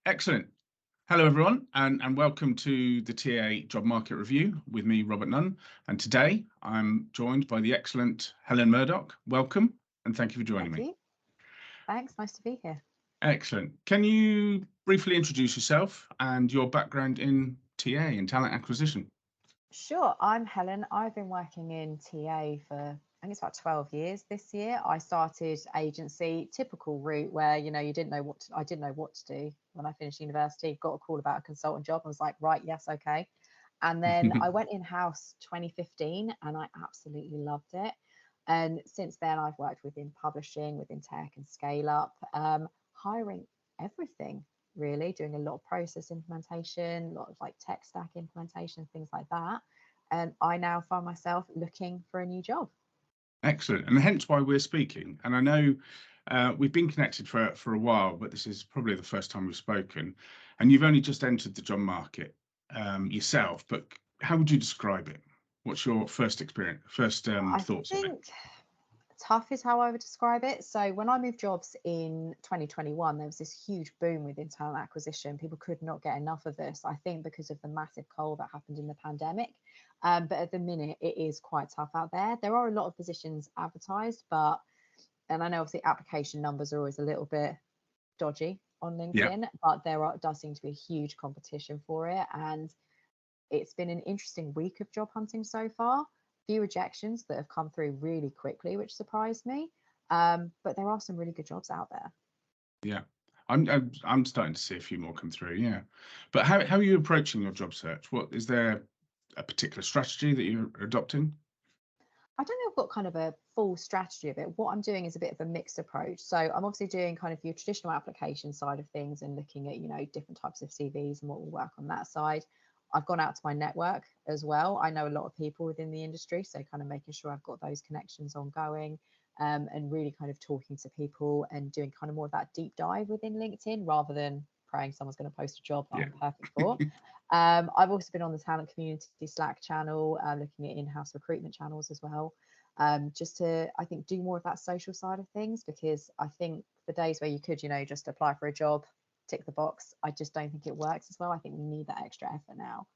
Excellent. Hello, everyone, and welcome to the TA Job Market Review with me, Robert Nunn. And today I'm joined by the excellent Helen Murdoch. Welcome, and thank you for joining me. Thank you. Thanks, nice to be here. Excellent. Can you briefly introduce yourself and your background in TA and talent acquisition? Sure, I'm Helen. I've been working in TA for, I think it's about 12 years this year. I started agency, typical route where, you didn't know what I didn't know what to do when I finished university, got a call about a consultant job. I was like, right, yes, okay. And then I went in-house 2015 and I absolutely loved it. And since then, I've worked within publishing, within tech and scale up, hiring everything really, doing a lot of process implementation, a lot of like tech stack implementation, things like that. And I now find myself looking for a new job. Excellent, and hence why we're speaking. And I know we've been connected for a while, but this is probably the first time we've spoken. And you've only just entered the job market yourself, but how would you describe it? What's your first experience, I thoughts on it? think tough is how I would describe it. So when I moved jobs in 2021, there was this huge boom within talent acquisition. People could not get enough of this, I think, because of the massive cull that happened in the pandemic. But at the minute, it is quite tough out there. There are a lot of positions advertised, and I know obviously application numbers are always a little bit dodgy on LinkedIn, but does seem to be a huge competition for it. And it's been an interesting week of job hunting so far. Few rejections that have come through really quickly, which surprised me. But there are some really good jobs out there. Yeah, I'm starting to see a few more come through. Yeah, but how are you approaching your job search? What is there a particular strategy that you're adopting? I don't know if I've got kind of a full strategy of it. What I'm doing is a bit of a mixed approach. So I'm obviously doing kind of your traditional application side of things and looking at, different types of CVs and what will work on that side. I've gone out to my network as well. I know a lot of people within the industry, so kind of making sure I've got those connections ongoing, and really kind of talking to people and doing kind of more of that deep dive within LinkedIn rather than praying someone's going to post a job that I'm perfect for. I've also been on the talent community Slack channel, looking at in-house recruitment channels as well, just to, I think, do more of that social side of things, because I think the days where you could, just apply for a job, tick the box, I just don't think it works as well. I think we need that extra effort now.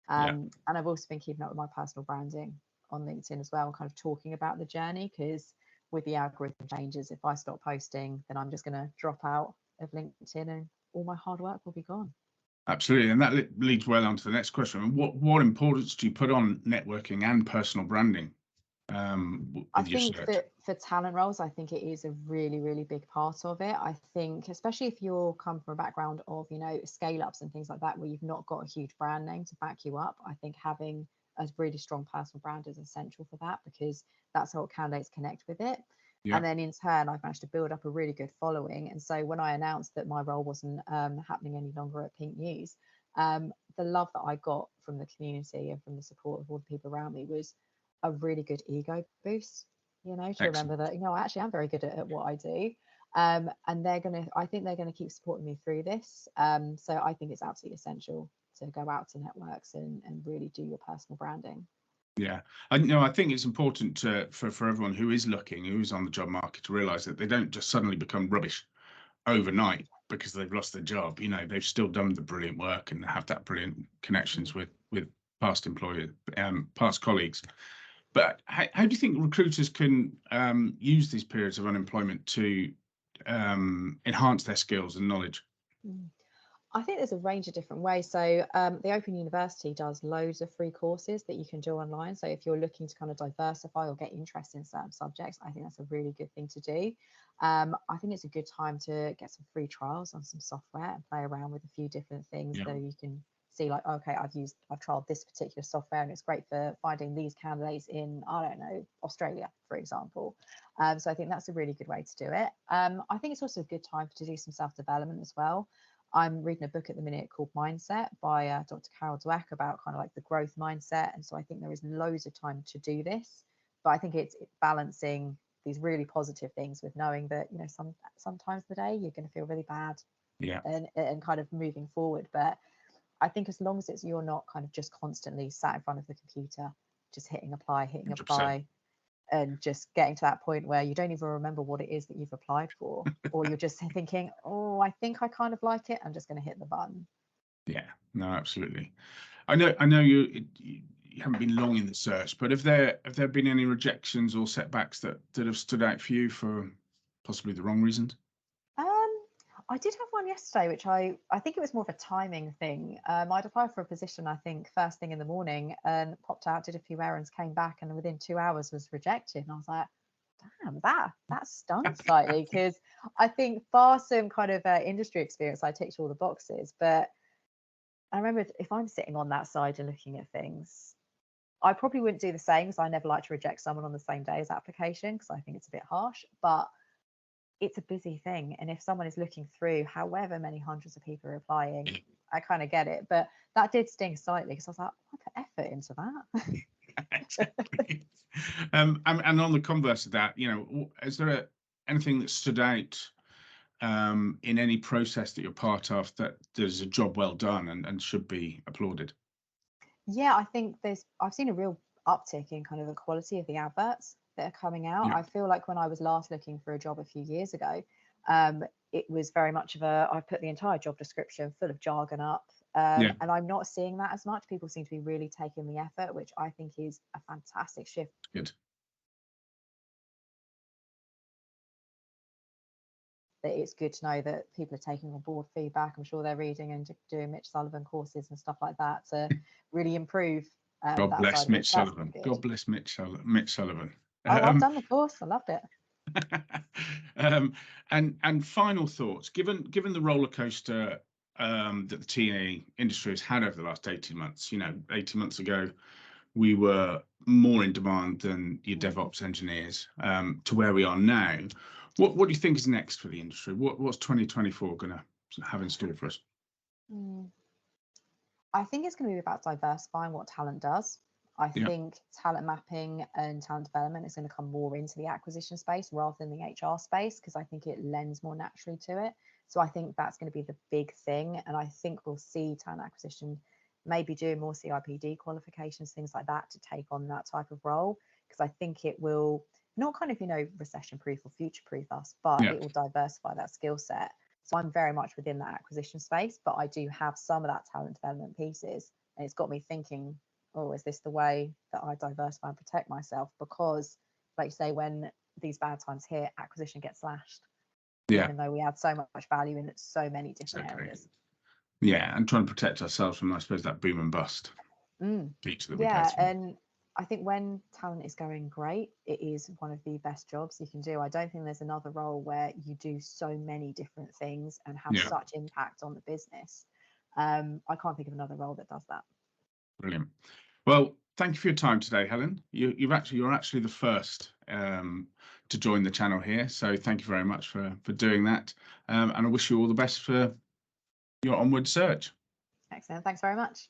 And I've also been keeping up with my personal branding on LinkedIn as well, and kind of talking about the journey, because with the algorithm changes, if I stop posting, then I'm just going to drop out of LinkedIn and all my hard work will be gone. Absolutely, and that leads well on to the next question. I mean, what importance do you put on networking and personal branding I with your think search? for talent roles, I think it is a really, really big part of it. I think, especially if you're come from a background of, scale ups and things like that, where you've not got a huge brand name to back you up, I think having a really strong personal brand is essential for that, because that's how candidates connect with it. Yeah, And then in turn, I've managed to build up a really good following. And so when I announced that my role wasn't happening any longer at Pink News, the love that I got from the community and from the support of all the people around me was a really good ego boost, to excellent. remember that, actually I'm very good at what I do. And I think they're gonna keep supporting me through this. So I think it's absolutely essential to go out to networks and really do your personal branding. Yeah, I think it's important for everyone who is looking, who is on the job market, to realise that they don't just suddenly become rubbish overnight because they've lost their job. They've still done the brilliant work and have that brilliant connections with past employers, past colleagues. But how do you think recruiters can use these periods of unemployment to enhance their skills and knowledge? I think there's a range of different ways. So the Open University does loads of free courses that you can do online. So if you're looking to kind of diversify or get interested in certain subjects, I think that's a really good thing to do. I think it's a good time to get some free trials on some software and play around with a few different things, so you can see like, okay, I've trialed this particular software and it's great for finding these candidates in, I don't know, Australia, for example. So I think that's a really good way to do it. I think it's also a good time to do some self-development as well. I'm reading a book at the minute called Mindset by Dr. Carol Dweck, about kind of like the growth mindset. And so I think there is loads of time to do this, but I think it's balancing these really positive things with knowing that, sometimes the day you're going to feel really bad, and kind of moving forward. But I think as long as you're not kind of just constantly sat in front of the computer, just hitting apply, 100%. and just getting to that point where you don't even remember what it is that you've applied for, or you're just thinking, oh, I think I kind of like it, I'm just going to hit the button. Yeah, no, absolutely. I know you haven't been long in the search, but have there been any rejections or setbacks that have stood out for you for possibly the wrong reasons? I did have one yesterday, which I think it was more of a timing thing. I'd applied for a position, I think, first thing in the morning, and popped out, did a few errands, came back, and within 2 hours was rejected. And I was like, damn, that stung slightly, because I think far some kind of industry experience, I ticked all the boxes. But I remember, if I'm sitting on that side and looking at things, I probably wouldn't do the same, because I never like to reject someone on the same day as application, because I think it's a bit harsh. But it's a busy thing, and if someone is looking through however many hundreds of people are applying, I kind of get it. But that did sting slightly, because I was like, I put effort into that. Exactly. And on the converse of that, is there anything that stood out in any process that you're part of that there's a job well done and should be applauded? Yeah, I think I've seen a real uptick in kind of the quality of the adverts that are coming out. Yeah. I feel like when I was last looking for a job a few years ago, it was very much of I put the entire job description full of jargon up. Yeah. And I'm not seeing that as much. People seem to be really taking the effort, which I think is a fantastic shift. Good. That it's good to know that people are taking on board feedback. I'm sure they're reading and doing Mitch Sullivan courses and stuff like that to really improve God that bless side of it. Mitch Sullivan. God bless Mitch Sullivan. Oh, I've done the course. I loved it. And final thoughts, given the roller coaster that the TA industry has had over the last 18 months, 18 months ago, we were more in demand than your DevOps engineers, to where we are now. What do you think is next for the industry? What's 2024 going to have in store for us? I think it's going to be about diversifying what talent does. I think talent mapping and talent development is going to come more into the acquisition space rather than the HR space, because I think it lends more naturally to it. So I think that's going to be the big thing. And I think we'll see talent acquisition maybe doing more CIPD qualifications, things like that, to take on that type of role, because I think it will not kind of, recession proof or future proof us, but it will diversify that skill set. So I'm very much within that acquisition space, but I do have some of that talent development pieces. And it's got me thinking, oh, is this the way that I diversify and protect myself? Because, like you say, when these bad times hit, acquisition gets slashed. Even though we add so much value in so many different areas. Yeah, and trying to protect ourselves from, I suppose, that boom and bust feature that we go through. And I think when talent is going great, it is one of the best jobs you can do. I don't think there's another role where you do so many different things and have such impact on the business. I can't think of another role that does that. Brilliant. Well, thank you for your time today, Helen. You're actually the first to join the channel here, so thank you very much for doing that. And I wish you all the best for your onward search. Excellent. Thanks very much.